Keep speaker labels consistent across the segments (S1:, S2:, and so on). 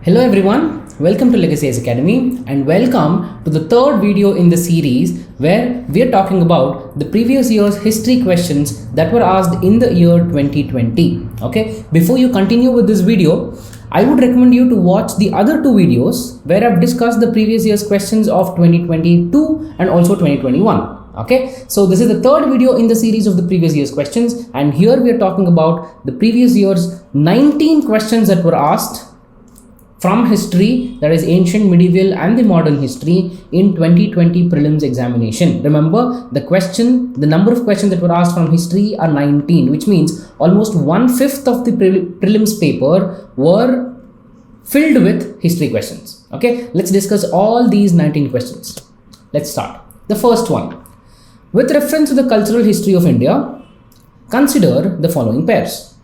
S1: Hello everyone, welcome to Legacy AS Academy and welcome to the third video in the series where we are talking about the previous year's history questions that were asked in the year 2020. Okay, before you continue with this video, I would recommend you to watch the other two videos where I've discussed the previous year's questions of 2022 and also 2021. Okay, so this is the third video in the series of the previous year's questions, and here we are talking about the previous year's 19 questions that were asked from history, that is ancient, medieval and the modern history in 2020 prelims examination. Remember, the number of questions that were asked from history are 19, which means almost 1/5 of the prelims paper were filled with history questions. Okay, let's discuss all these 19 questions. Let's start. The first one. With reference to the cultural history of India, consider the following pairs: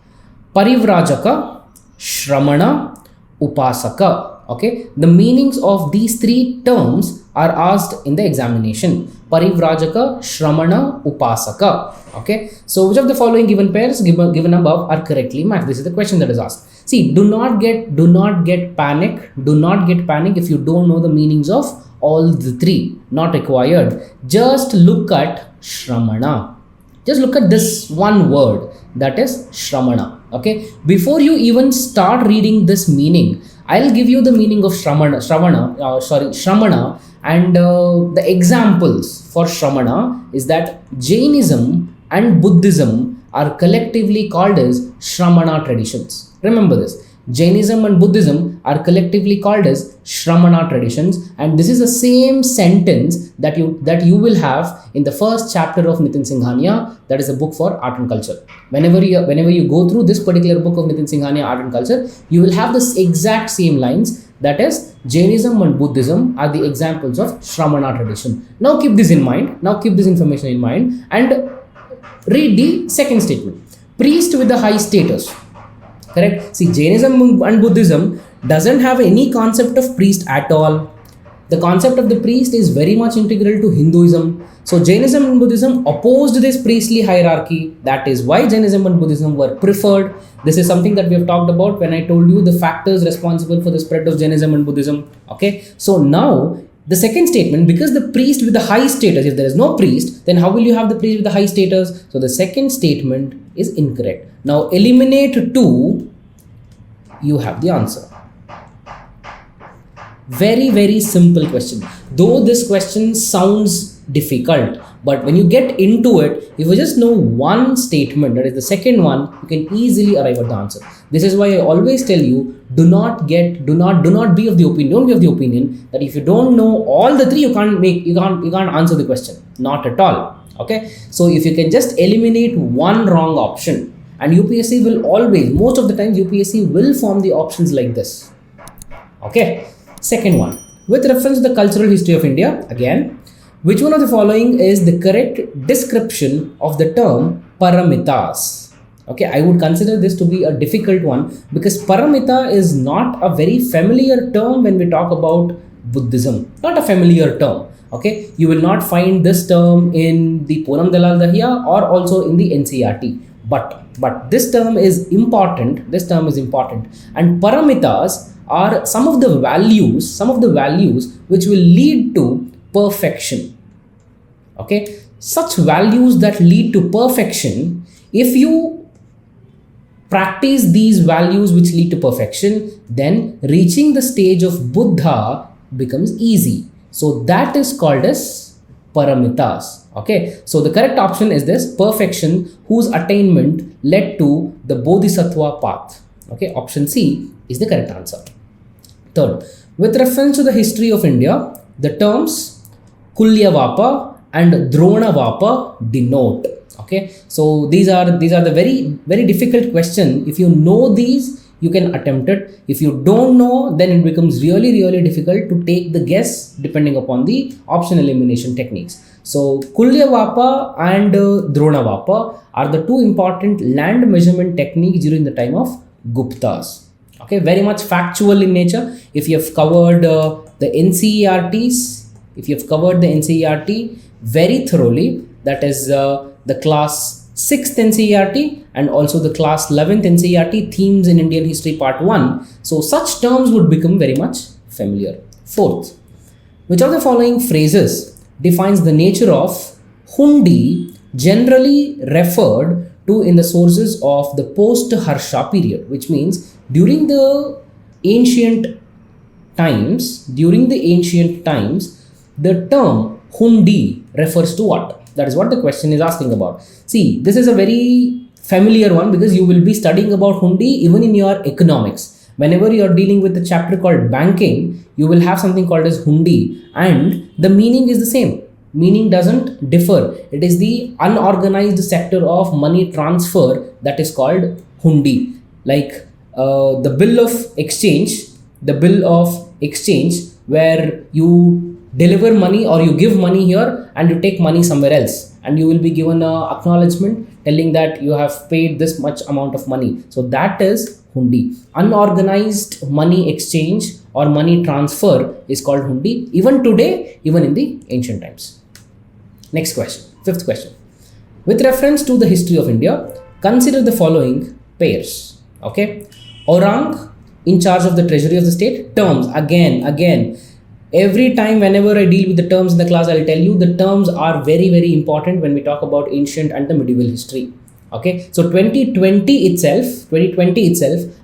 S1: Parivrajaka, Shramana, Upasaka. Okay, the meanings of these three terms are asked in the examination. Parivrajaka, Shramana, Upasaka. Okay, so which of the following given pairs given above are correctly matched? This is the question that is asked. See, do not get panic. Do not get panic if you don't know the meanings of all the three. Not required. Just look at Shramana. Just look at this one word, that is Shramana. Okay, before you even start reading this meaning, I'll give you the meaning of Shramana, and the examples for Shramana is that Jainism and Buddhism are collectively called as Shramana traditions. Remember this. Jainism and Buddhism are collectively called as Shramana traditions, and this is the same sentence that you will have in the first chapter of Nitin Singhania, that is a book for art and culture. Whenever you go through this particular book of Nitin Singhania, art and culture, you will have this exact same lines, that is Jainism and Buddhism are the examples of Shramana tradition. Now keep this in mind. Now keep this information in mind and read the second statement. Priest with the high status. Correct. See, Jainism and Buddhism doesn't have any concept of priest at all. The concept of the priest is very much integral to Hinduism. So Jainism and Buddhism opposed this priestly hierarchy. That is why Jainism and Buddhism were preferred. This is something that we have talked about when I told you the factors responsible for the spread of Jainism and Buddhism. Okay. So now the second statement, because the priest with the high status, if there is no priest, then how will you have the priest with the high status? So the second statement is incorrect. Now eliminate 2, you have the answer. Very, very simple question. Though this question sounds difficult, but when you get into it, if you just know one statement, that is the second one, you can easily arrive at the answer. This is why I always tell you, do not be of the opinion, don't be of the opinion that if you don't know all the three, you can't answer the question. Not at all. Okay. So if you can just eliminate one wrong option, and UPSC will always, most of the time UPSC will form the options like this. Okay. Second one, with reference to the cultural history of India, again, which one of the following is the correct description of the term paramitas? Okay, I would consider this to be a difficult one because paramita is not a very familiar term when we talk about Buddhism. Not a familiar term. Okay, you will not find this term in the Poonam Dalal Dahiya or also in the NCERT. But this term is important. And paramitas are some of the values which will lead to perfection. Okay, such values that lead to perfection, if you practice these values which lead to perfection, then reaching the stage of Buddha becomes easy. So that is called as paramitas. Okay, so the correct option is this: perfection whose attainment led to the Bodhisattva path. Okay, option C is the correct answer. Third, with reference to the history of India, the terms Kulyavapa and Dronavapa denote. Okay, so these are the very, very difficult question. If you know these, you can attempt it. If you don't know, then it becomes really, really difficult to take the guess depending upon the option elimination techniques. So Kulyavapa and Dronavapa are the two important land measurement techniques during the time of Guptas. Okay, very much factual in nature. If you have covered the NCERTs, very thoroughly, that is the class 6th NCERT and also the class 11th NCERT themes in Indian history part 1. So such terms would become very much familiar. Fourth, which of the following phrases defines the nature of hundi generally referred to in the sources of the post-Harsha period, which means during the ancient times, the term hundi refers to what? That is what the question is asking about. See, this is a very familiar one because you will be studying about hundi even in your economics. Whenever you are dealing with a chapter called banking, you will have something called as hundi, and the meaning is the same. Meaning doesn't differ. It is the unorganized sector of money transfer that is called hundi. Like the bill of exchange where you deliver money or you give money here and you take money somewhere else, and you will be given a acknowledgement telling that you have paid this much amount of money. So that is hundi. Unorganized money exchange or money transfer is called hundi even today, even in the ancient times. Next question, fifth question. With reference to the history of India, consider the following pairs. Okay, Orang in charge of the treasury of the state. Terms, again, every time whenever I deal with the terms in the class, I'll tell you the terms are very, very important when we talk about ancient and the medieval history. Okay, so 2020 itself,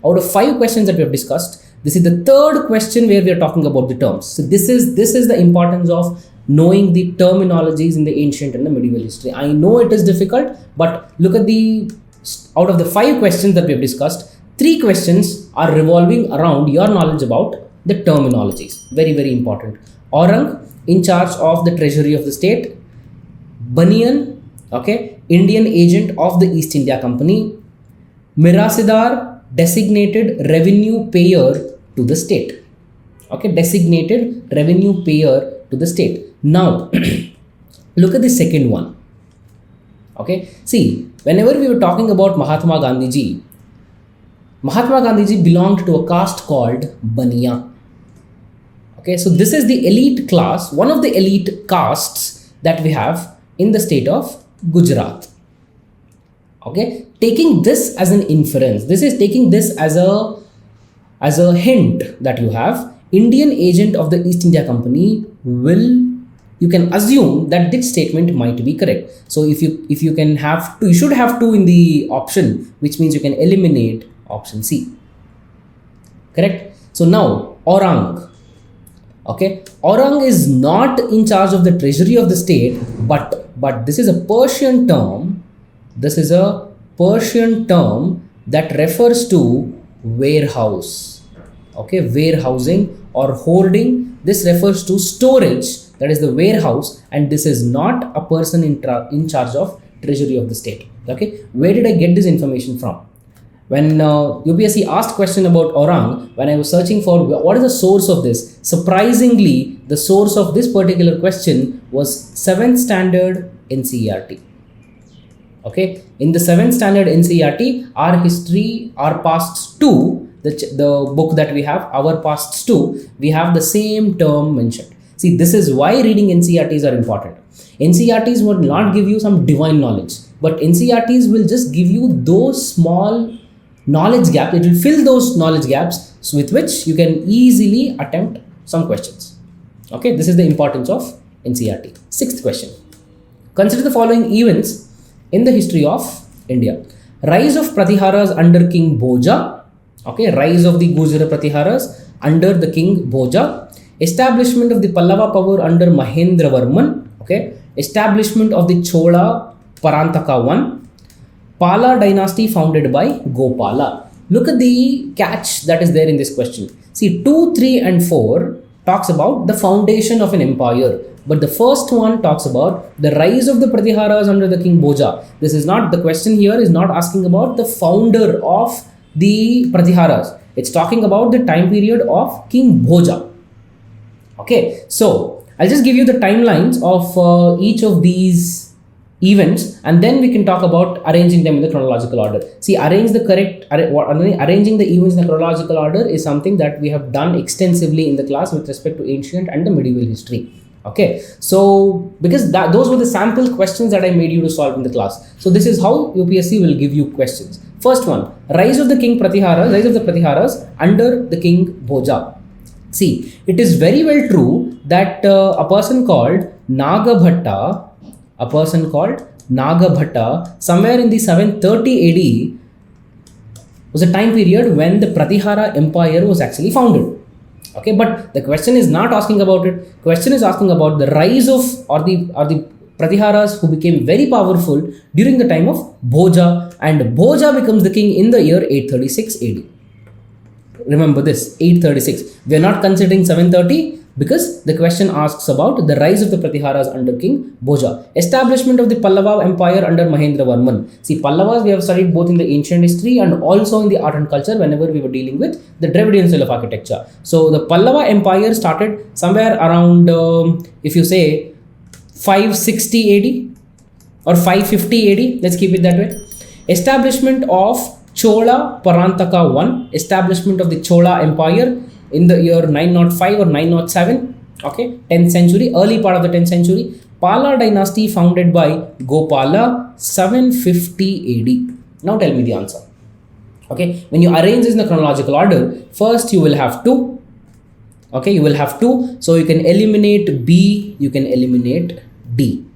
S1: out of 5 questions that we have discussed, this is the third question where we are talking about the terms. So this is the importance of knowing the terminologies in the ancient and the medieval history. I know it is difficult, but look at out of the 5 questions that we have discussed, 3 questions are revolving around your knowledge about the terminologies. Very, very important. Orang in charge of the treasury of the state. Baniyan, okay, Indian agent of the East India Company. Mirasidar, designated revenue payer to the state. Okay, designated revenue payer to the state. Now, look at the second one. Okay, see, whenever we were talking about Mahatma Gandhiji belonged to a caste called Baniya. Okay, so this is the elite class, one of the elite castes that we have in the state of Gujarat. Okay, taking this as an inference, this is taking this as a hint that you have Indian agent of the East India Company you can assume that this statement might be correct. So if you can have 2, you should have 2 in the option, which means you can eliminate option C. Correct? So now Orang. Okay, Orang is not in charge of the treasury of the state, but this is a Persian term. This is a Persian term that refers to warehouse. Okay, warehousing or hoarding. This refers to storage, that is the warehouse, and this is not a person in charge of treasury of the state. Okay, where did I get this information from? When UPSC asked question about Orang, when I was searching for what is the source of this, surprisingly, the source of this particular question was 7th standard NCERT. Okay, in the 7th standard NCERT, our history, our pasts 2, the book that we have, our pasts 2, we have the same term mentioned. See, this is why reading NCERTs are important. NCERTs will not give you some divine knowledge, but NCERTs will just give you those small knowledge gaps. It will fill those knowledge gaps with which you can easily attempt some questions. Okay, this is the importance of NCERT. 6th question. Consider the following events in the history of India. Rise of Pratiharas under King Bhoja. Okay, rise of the Gujara Pratiharas under the King Bhoja. Establishment of the Pallava power under Mahendra Varman. Okay, establishment of the Chola Parantaka I. Pala dynasty founded by Gopala. Look at the catch that is there in this question. See, 2, 3 and 4 talks about the foundation of an empire, but the first one talks about the rise of the Pratiharas under the King Bhoja. This is not, the question here is not asking about the founder of the Pratiharas. It's talking about the time period of King Bhoja. Okay, so I'll just give you the timelines of each of these events, and then we can talk about arranging them in the chronological order. See, arranging the events in the chronological order is something that we have done extensively in the class with respect to ancient and the medieval history. Okay, so because those were the sample questions that I made you to solve in the class. So this is how UPSC will give you questions. First one, rise of the Pratiharas under the king Bhoja. See, it is very well true that a person called Nagabhatta, somewhere in the 730 AD was a time period when the Pratihara Empire was actually founded. Okay, but the question is not asking about it. Question is asking about the rise of or the Pratiharas who became very powerful during the time of Bhoja, and Bhoja becomes the king in the year 836 AD. Remember this, 836. We are not considering 730 because the question asks about the rise of the Pratiharas under King Bhoja. Establishment of the Pallava Empire under Mahendravarman. See, Pallavas we have studied both in the ancient history and also in the art and culture whenever we were dealing with the Dravidian style of architecture. So the Pallava Empire started somewhere around, if you say 560 AD or 550 AD, let's keep it that way. Establishment of Chola Parantaka I, establishment of the Chola Empire in the year 905 or 907, okay, 10th century, early part of the 10th century. Pala dynasty founded by Gopala, 750 AD. Now tell me the answer. Okay, when you arrange this in the chronological order, first you will have 2. Okay, you will have 2. So you can eliminate B, you can eliminate D.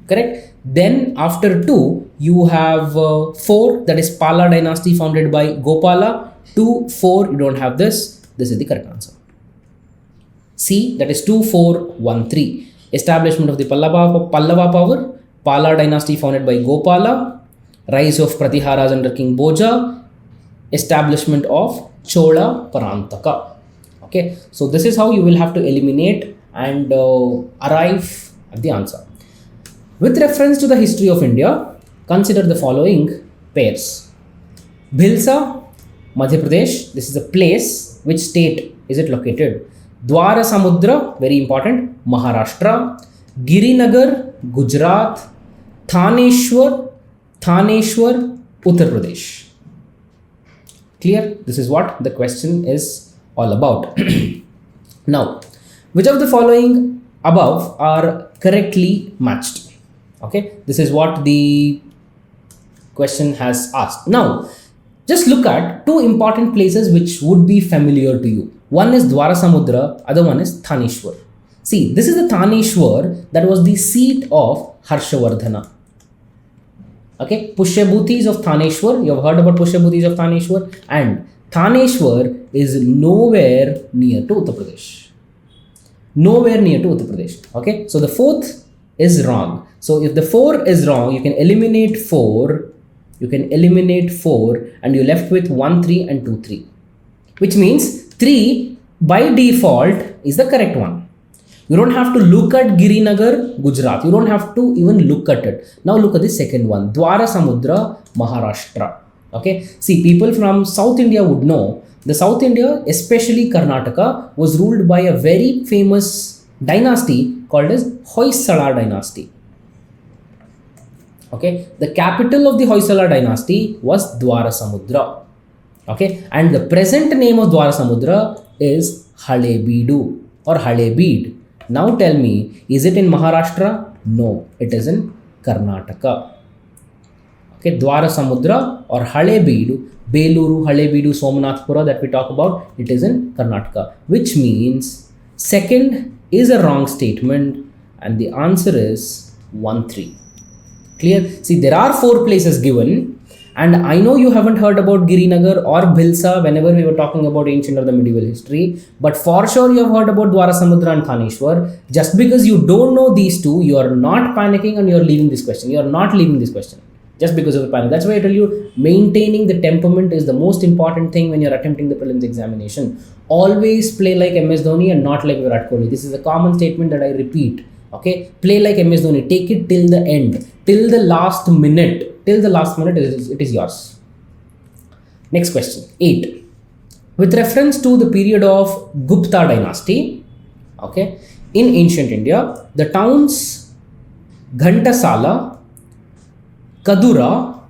S1: Correct? Then after 2, you have 4, that is Pala dynasty founded by Gopala. 2, 4, you don't have this. This is the correct answer. C, that is 2413. Establishment of the Pallava power, Pala dynasty founded by Gopala, rise of Pratiharas under King Bhoja, establishment of Chola Parantaka. Okay, so this is how you will have to eliminate and arrive at the answer. With reference to the history of India, consider the following pairs. Bhilsa, Madhya Pradesh, this is a place. Which state is it located? Dwara Samudra, very important, Maharashtra. Girinagar, Gujarat. Thaneshwar, Uttar Pradesh. Clear? This is what the question is all about. Now, which of the following above are correctly matched? Okay, this is what the question has asked. Now, just look at 2 important places which would be familiar to you. One is Dwara Samudra, other one is Thaneshwar. See, this is the Thaneshwar that was the seat of Harshavardhana. Okay, Pushyabhutis of Thaneshwar, you have heard about Pushyabhutis of Thaneshwar, and Thaneshwar is nowhere near to Uttar Pradesh. Nowhere near to Uttar Pradesh. Okay, so the 4th is wrong. So if the 4 is wrong, you can eliminate 4. And you're left with 1, 3 and 2, 3. Which means 3 by default is the correct one. You don't have to look at Girinagar, Gujarat. You don't have to even look at it. Now look at the second one. Dwara Samudra, Maharashtra. Okay. See, people from South India would know. The South India, especially Karnataka, was ruled by a very famous dynasty called as Hoysala dynasty. Okay, the capital of the Hoysala dynasty was Dwara Samudra. Okay, and the present name of Dwara Samudra is Halebeedu or Halebid. Now tell me, is it in Maharashtra? No, it is in Karnataka. Okay, Dwara Samudra or Halebeedu, Beluru, Halebeedu, Somnathpura that we talk about, it is in Karnataka, which means second is a wrong statement and the answer is 1, 3. Clear? See, there are 4 places given, and I know you haven't heard about Girinagar or Bhilsa whenever we were talking about ancient or the medieval history, but for sure you have heard about Dwara Samudra and Thaneshwar. Just because you don't know these 2, you are not panicking and you are leaving this question. You are not leaving this question just because of the panic. That's why I tell you, maintaining the temperament is the most important thing when you're attempting the prelims examination. Always play like MS Dhoni and not like Virat Kohli. This is a common statement that I repeat. Okay, play like MS Dhoni. Take it till the end, till the last minute. Till the last minute, it is yours. Next question, 8. With reference to the period of Gupta dynasty, okay, in ancient India, the towns Ghantasala, Kadura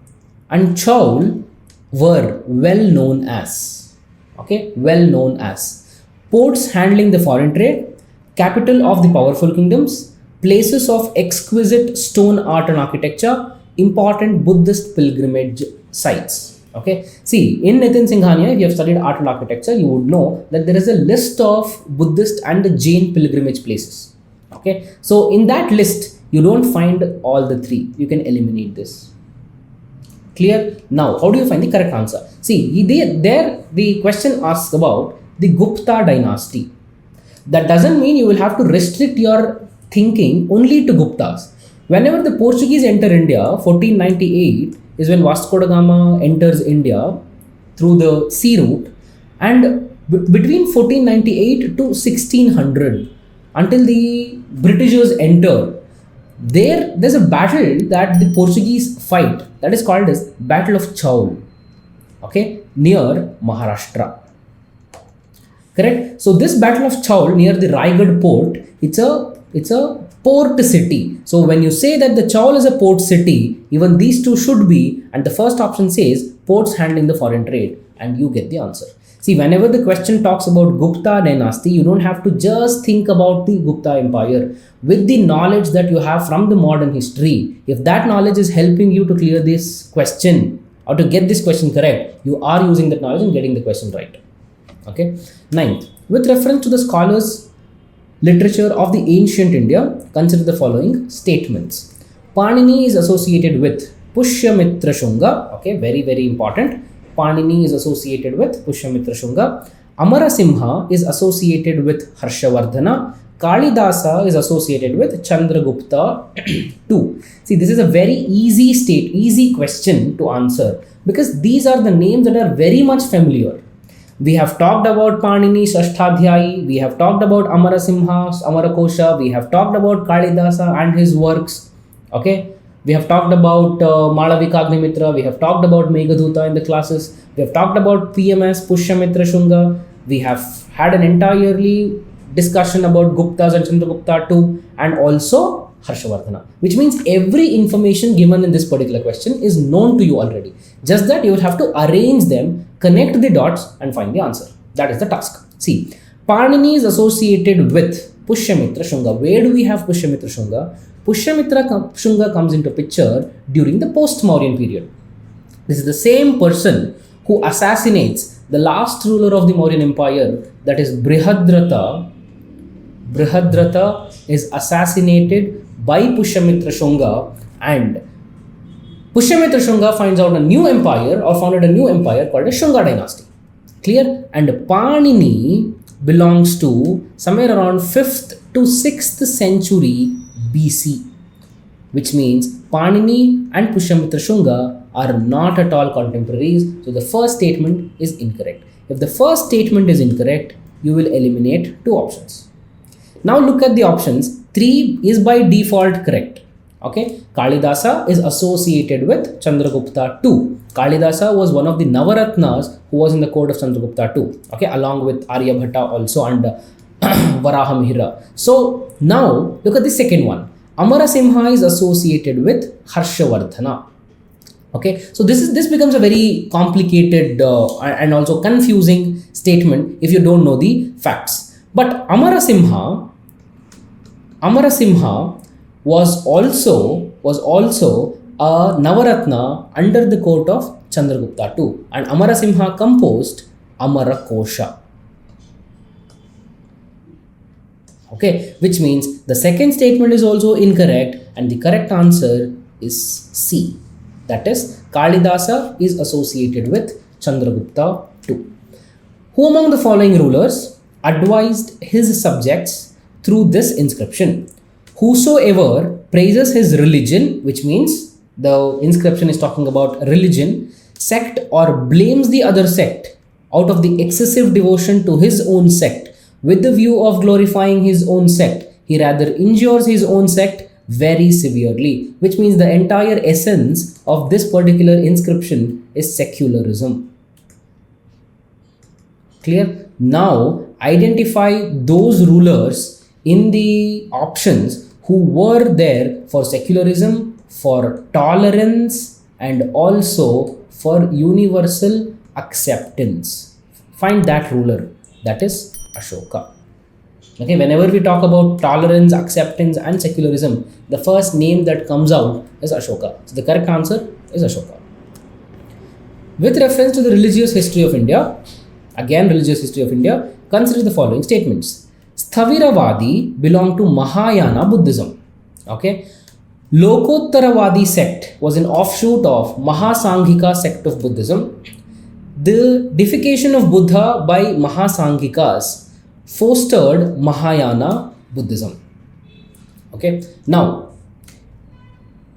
S1: and Chaul were well known as, okay, well known as ports handling the foreign trade, capital of the powerful kingdoms, places of exquisite stone art and architecture, important Buddhist pilgrimage sites. Okay, see, in Nitin Singhania, if you have studied art and architecture, you would know that there is a list of Buddhist and Jain pilgrimage places. Okay, so in that list, you don't find all the three. You can eliminate this. Clear? Now, how do you find the correct answer? See, there the question asks about the Gupta dynasty. That doesn't mean you will have to restrict your thinking only to Guptas. Whenever the Portuguese enter India, 1498 is when Vasco da Gama enters India through the sea route, and between 1498 to 1600, until the Britishers enter, there's a battle that the Portuguese fight, that is called as Battle of Chaul, okay, near Maharashtra. Correct? So this Battle of Chaul near the Raigad port, it's a port city. So when you say that the Chaul is a port city, even these two should be, and the first option says ports handling the foreign trade, and you get the answer. See, whenever the question talks about Gupta dynasty, you don't have to just think about the Gupta empire. With the knowledge that you have from the modern history, if that knowledge is helping you to clear this question or to get this question correct, you are using that knowledge and getting the question right. Okay. Ninth, with reference to the scholars' literature of the ancient India, consider the following statements. Panini is associated with Pushyamitra Shunga. Okay, very, very important. Panini is associated with Pushyamitra Shunga. Amarasimha is associated with Harshavardhana. Kalidasa is associated with Chandragupta II. See, this is a very easy question to answer, because these are the names that are very much familiar. We have talked about Panini Shashtadhyayi, we have talked about Amarasimha, Amarakosha, we have talked about Kalidasa and his works. Okay, we have talked about Malavikagnimitra, we have talked about Meghaduta in the classes, we have talked about PMS, Pushyamitra Shunga, we have had an entirely discussion about Guptas and Chandragupta II, and also Harshavardhana, which means every information given in this particular question is known to you already. Just that you will have to arrange them, connect the dots and find the answer. That is the task. See, Panini is associated with Pushyamitra Shunga. Where do we have Pushyamitra Shunga? Pushyamitra Shunga comes into picture during the post-Mauryan period. This is the same person who assassinates the last ruler of the Mauryan Empire, that is Brihadratha. Brihadratha is assassinated by Pushyamitra Shunga, and Pushyamitra Shunga finds out a new empire, or founded a new empire called the Shunga dynasty. Clear? And Panini belongs to somewhere around 5th to 6th century BC, which means Panini and Pushyamitra Shunga are not at all contemporaries. So the first statement is incorrect. If the first statement is incorrect, you will eliminate two options. Now look at the options. 3 is by default correct. Okay, Kalidasa is associated with Chandragupta II. Kalidasa was one of the Navaratnas who was in the court of Chandragupta II. Okay, along with Aryabhatta also and Varahamihira. So now look at the second one. Amarasimha is associated with Harshavardhana. Okay, so this becomes a very complicated and also confusing statement if you don't know the facts. But Amarasimha was also a Navaratna under the court of Chandragupta II, and Amarasimha composed Amarakosha. Okay, which means the second statement is also incorrect, and the correct answer is C. That is, Kalidasa is associated with Chandragupta II. Who among the following rulers advised his subjects through this inscription? Whosoever praises his religion, which means the inscription is talking about religion, sect, or blames the other sect out of the excessive devotion to his own sect with the view of glorifying his own sect, he rather injures his own sect very severely, which means the entire essence of this particular inscription is secularism. Clear? Now identify those rulers in the options who were there for secularism, for tolerance, and also for universal acceptance. Find that ruler, that is Ashoka. Okay, whenever we talk about tolerance, acceptance and secularism, the first name that comes out is Ashoka. So the correct answer is Ashoka. With reference to the religious history of India, again religious history of India, consider the following statements. Sthaviravadi belonged to Mahayana Buddhism. Okay. Lokottaravadi sect was an offshoot of Mahasanghika sect of Buddhism. The deification of Buddha by Mahasanghikas fostered Mahayana Buddhism. Okay. Now,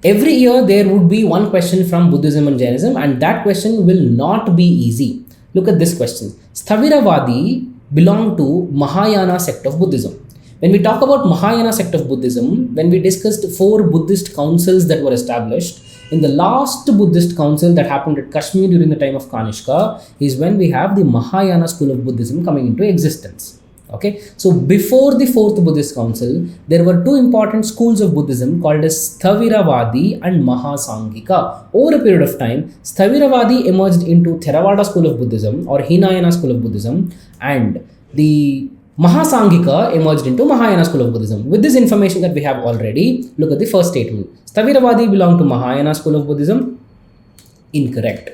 S1: every year there would be one question from Buddhism and Jainism, and that question will not be easy. Look at this question. Sthaviravadi belonged to Mahayana sect of Buddhism. When we talk about Mahayana sect of Buddhism, when we discussed 4 Buddhist councils that were established, in the last Buddhist council that happened at Kashmir during the time of Kanishka is when we have the Mahayana school of Buddhism coming into existence. Okay, so before the 4th Buddhist council, there were 2 important schools of Buddhism called as Sthaviravadi and Mahasanghika. Over a period of time, Sthaviravadi emerged into Theravada school of Buddhism or Hinayana school of Buddhism, and the Mahasanghika emerged into Mahayana school of Buddhism. With this information that we have already, look at the first statement. Sthaviravadi belonged to Mahayana school of Buddhism. Incorrect.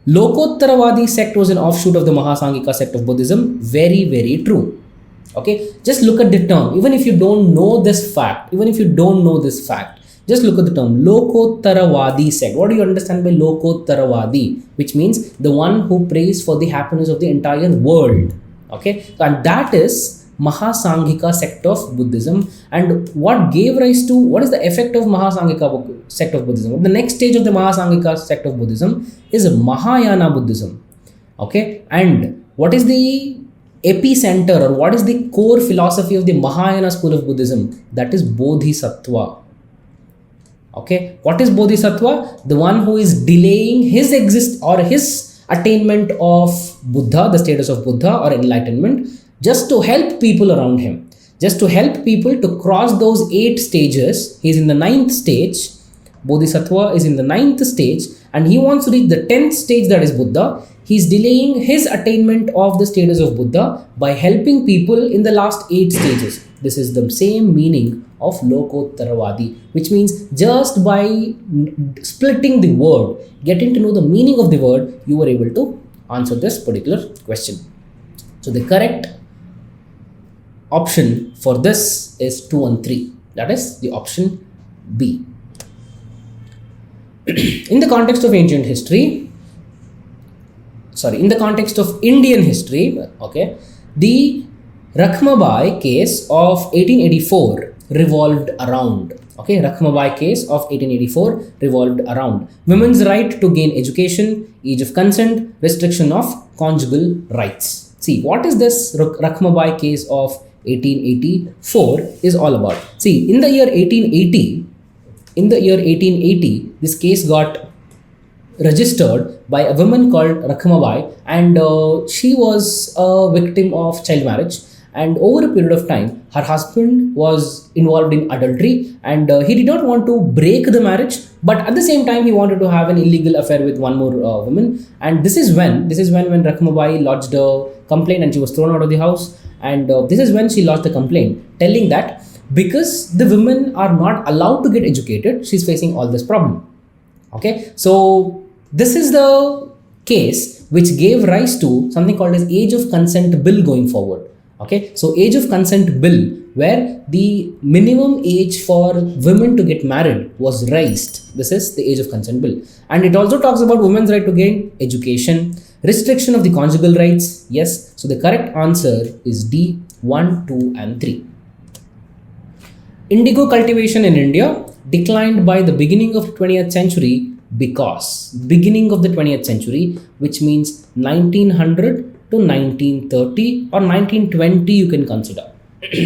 S1: Lokottaravadi sect was an offshoot of the Mahasanghika sect of Buddhism. Very, very true. Okay, just look at the term. Even if you don't know this fact, just look at the term Lokottaravadi sect. What do you understand by Lokottaravadi? Which means the one who prays for the happiness of the entire world. Okay, and that is Mahasanghika sect of Buddhism. And what gave rise to, what is the effect of Mahasanghika sect of Buddhism? The next stage of the Mahasanghika sect of Buddhism is Mahayana Buddhism. Okay, and what is the epicenter or what is the core philosophy of the Mahayana school of Buddhism? That is Bodhisattva. Okay, what is Bodhisattva? The one who is delaying his his attainment of Buddha, the status of Buddha or enlightenment, just to help people around him, just to help people to cross those 8 stages. He is in the 9th stage. Bodhisattva is in the 9th stage and he wants to reach the 10th stage, that is Buddha. He is delaying his attainment of the status of Buddha by helping people in the last 8 stages. This is the same meaning of Lokottaravadi, which means just by splitting the word, getting to know the meaning of the word, you were able to answer this particular question. So the correct option for this is 2 and 3. That is the option B. In the context of ancient history, in the context of Indian history, okay, the Rakhmabai case of 1884 revolved around. Okay, Rakhmabai case of 1884 revolved around women's right to gain education, age of consent, restriction of conjugal rights. See, what is this Rakhmabai case of 1884 is all about? See, in the year 1880, this case got registered by a woman called Rakhmabai, and she was a victim of child marriage. And over a period of time, her husband was involved in adultery, and he did not want to break the marriage, but at the same time he wanted to have an illegal affair with one more woman. And this is when Rakhmabai lodged a complaint and she was thrown out of the house. And this is when she lodged a complaint telling that because the women are not allowed to get educated, she's facing all this problem. Okay, so this is the case which gave rise to something called as age of consent bill going forward. Okay, so age of consent bill, where the minimum age for women to get married was raised. This is the age of consent bill. And it also talks about women's right to gain education, restriction of the conjugal rights. Yes, so the correct answer is D, 1, 2 and 3. Indigo cultivation in India declined by the beginning of the 20th century because beginning of the 20th century, which means 1900 to 1930 or 1920 you can consider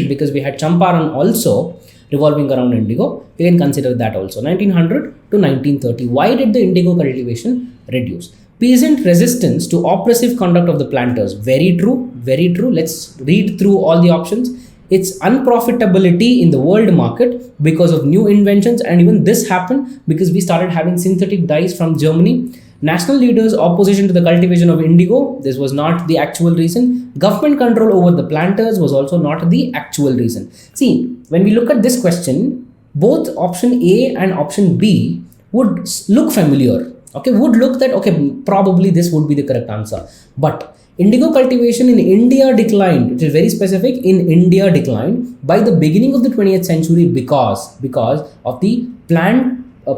S1: because we had Champaran also revolving around indigo. You can consider that also. 1900 to 1930. Why did the indigo cultivation reduce? Peasant resistance to oppressive conduct of the planters. Very true, very true. Let's read through all the options. It's unprofitability in the world market because of new inventions, and even this happened because we started having synthetic dyes from Germany. National leaders' opposition to the cultivation of indigo, this was not the actual reason. Government control over the planters was also not the actual reason. See, when we look at this question, both option A and option B would look familiar. Okay, would look that, okay, probably this would be the correct answer. But indigo cultivation in India declined. It is very specific. In India declined by the beginning of the 20th century because of the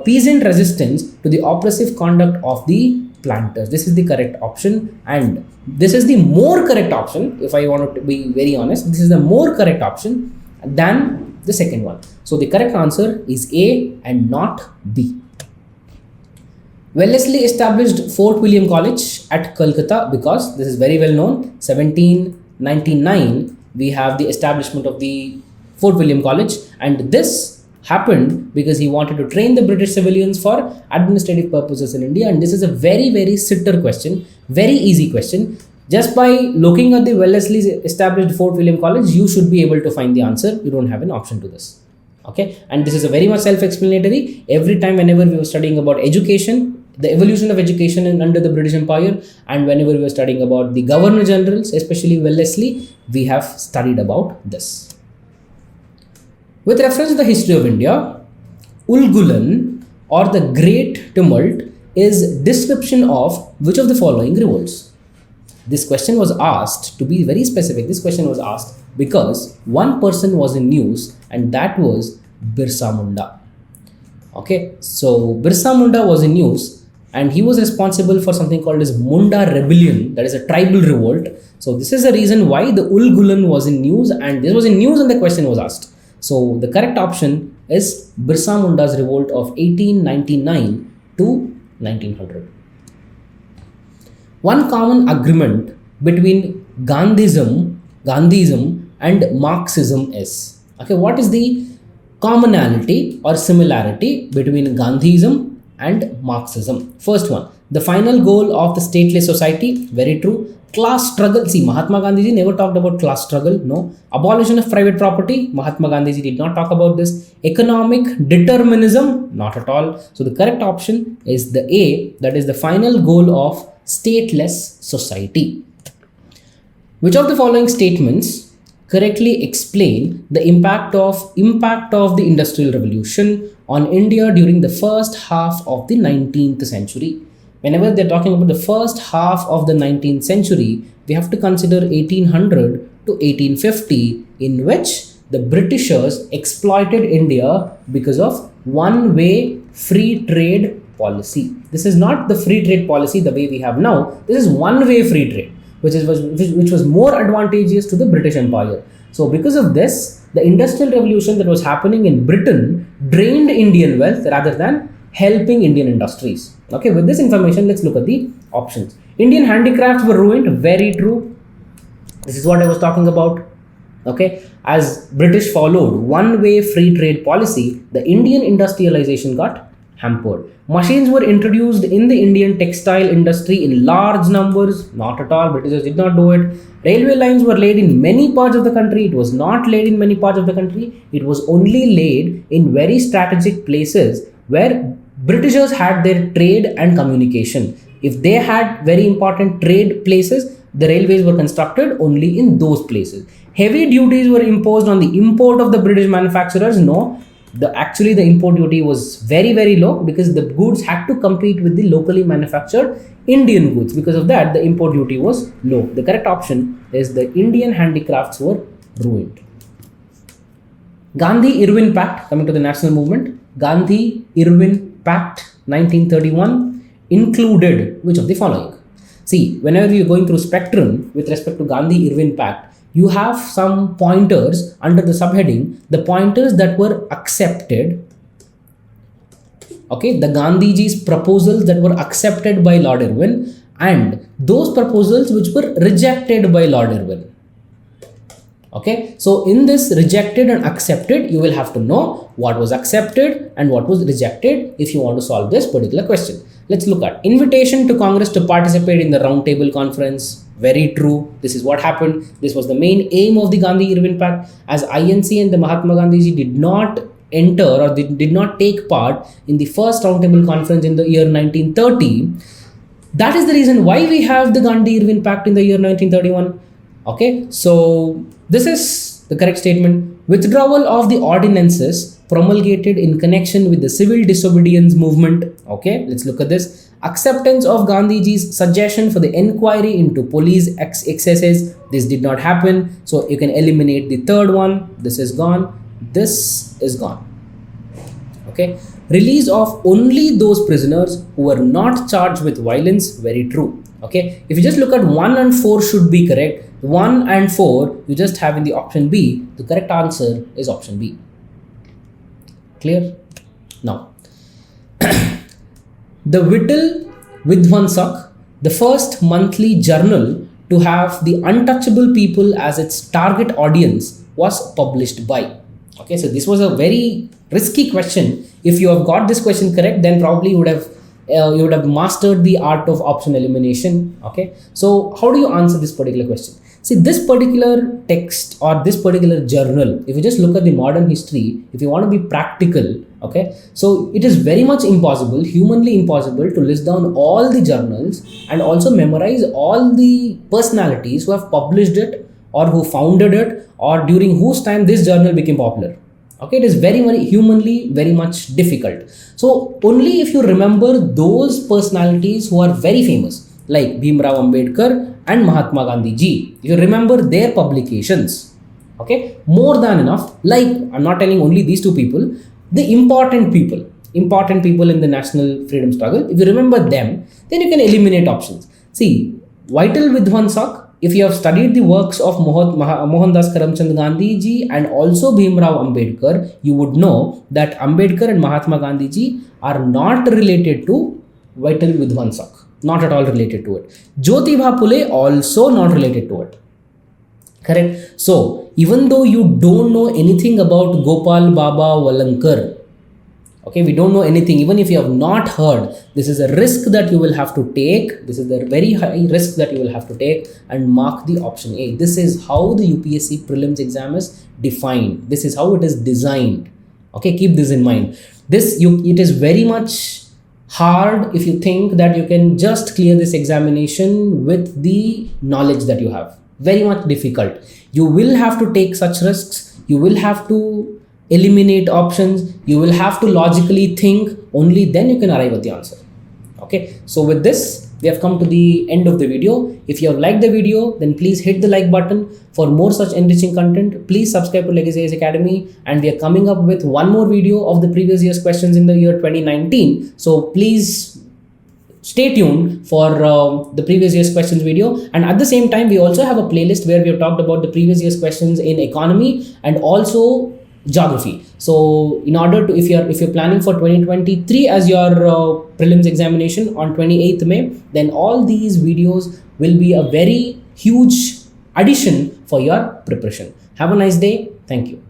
S1: peasant resistance to the oppressive conduct of the planters. This is the correct option, and this is the more correct option. If I want to be very honest, this is the more correct option than the second one. So the correct answer is A and not B. Wellesley established Fort William College at Calcutta because this is very well known. 1799 we have the establishment of the Fort William College, and this happened because he wanted to train the British civilians for administrative purposes in India. And this is a very sitter question, very easy question. Just by looking at the Wellesley's established Fort William College, you should be able to find the answer. You don't have an option to this. Okay, and this is a very much self-explanatory. Every time whenever we were studying about education, the evolution of education under the British Empire, and whenever we were studying about the Governor Generals, especially Wellesley, we have studied about this. With reference to the history of India, Ulgulan or the Great Tumult is description of which of the following revolts? This question was asked, to be very specific, this question was asked because one person was in news, and that was Birsa Munda. Okay, so Birsa Munda was in news, and he was responsible for something called as Munda Rebellion, that is a tribal revolt. So this is the reason why the Ulgulan was in news, and this was in news and the question was asked. So the correct option is Birsa Munda's revolt of 1899 to 1900. One common agreement between Gandhism and Marxism is, okay, what is the commonality or similarity between Gandhism and Marxism? First one, the final goal of the stateless society, very true. Class struggle, see, Mahatma Gandhi never talked about class struggle, no. Abolition of private property, Mahatma Gandhi did not talk about this. Economic determinism, not at all. So the correct option is the A, that is the final goal of stateless society. Which of the following statements correctly explain the impact of the Industrial Revolution on India during the first half of the 19th century? Whenever they're talking about the first half of the 19th century, we have to consider 1800 to 1850, in which the Britishers exploited India because of one-way free trade policy. This is not the free trade policy the way we have now. This is one-way free trade, which was more advantageous to the British Empire. So because of this, the Industrial Revolution that was happening in Britain drained Indian wealth rather than helping Indian industries. Okay, with this information, let's look at the options. Indian handicrafts were ruined, very true. This is what I was talking about. Okay, as British followed one-way free trade policy, the Indian industrialization got hampered. Machines were introduced in the Indian textile industry in large numbers, not at all. Britishers did not do it. Railway lines were laid in many parts of the country. It was not laid in many parts of the country. It was only laid in very strategic places where Britishers had their trade and communication. If they had very important trade places, the railways were constructed only in those places. Heavy duties were imposed on the import of the British manufacturers. No, actually the import duty was very low because the goods had to compete with the locally manufactured Indian goods. Because of that, the import duty was low. The correct option is the Indian handicrafts were ruined. Gandhi-Irwin Pact, coming to the national movement. Gandhi-Irwin Pact 1931 included which of the following? See, whenever you're going through spectrum with respect to Gandhi-Irwin Pact, you have some pointers under the subheading, the pointers that were accepted. Okay, the Gandhiji's proposals that were accepted by Lord Irwin, and those proposals which were rejected by Lord Irwin. Okay, so in this rejected and accepted, you will have to know what was accepted and what was rejected if you want to solve this particular question. Let's look at invitation to Congress to participate in the Round Table Conference. Very true. This is what happened. This was the main aim of the Gandhi-Irwin Pact, as INC and the Mahatma Gandhiji did not enter or did not take part in the first Round Table Conference in the year 1930. That is the reason why we have the Gandhi-Irwin Pact in the year 1931. Okay, so this is the correct statement. Withdrawal of the ordinances promulgated in connection with the civil disobedience movement. Okay, let's look at this. Acceptance of Gandhiji's suggestion for the inquiry into police excesses. This did not happen. So you can eliminate the third one. This is gone. This is gone. Okay. Release of only those prisoners who were not charged with violence. Very true. Okay. If you just look at 1 and 4 should be correct. 1 and 4 you just have in the option B. The correct answer is option B. Clear? Now, the Vittal Vidwansak, the first monthly journal to have the untouchable people as its target audience, was published by. Okay, so this was a very risky question. If you have got this question correct, then probably you would have mastered the art of option elimination. Okay, so how do you answer this particular question? See, this particular text or this particular journal, if you just look at the modern history, if you want to be practical, okay, so it is very much impossible, humanly impossible, to list down all the journals and also memorize all the personalities who have published it or who founded it or during whose time this journal became popular. Okay, it is very, very humanly very much difficult. So only if you remember those personalities who are very famous, like Bhimrao Ambedkar and Mahatma Gandhi ji, if you remember their publications, okay, more than enough. Like, I'm not telling only these two people, the important people in the national freedom struggle, if you remember them, then you can eliminate options. See, Vital Vidwansak, if you have studied the works of Mohandas Karamchand Gandhi ji and also Bhimrao Ambedkar, you would know that Ambedkar and Mahatma Gandhi ji are not related to Vital Vidwansak. Not at all related to it. Jyotiba Phule also not related to it. Correct? So, even though you don't know anything about Gopal Baba Valankar, okay, we don't know anything, even if you have not heard, this is a risk that you will have to take. This is the very high risk that you will have to take and mark the option A. This is how the UPSC prelims exam is defined. This is how it is designed. Okay, keep this in mind. It is very much hard if you think that you can just clear this examination with the knowledge that you have. Very much difficult. You will have to take such risks. You will have to eliminate options. You will have to logically think. Only then you can arrive at the answer. Okay, so with this we have come to the end of the video. If you have liked the video, then please hit the like button. For more such enriching content, please subscribe to Legacy IAS Academy, and we are coming up with one more video of the previous year's questions in the year 2019. So please stay tuned for the previous year's questions video. And at the same time, we also have a playlist where we have talked about the previous year's questions in economy and also geography. So in order to, if you're planning for 2023 as your prelims examination on 28th May, then all these videos will be a very huge addition for your preparation. Have a nice day. Thank you.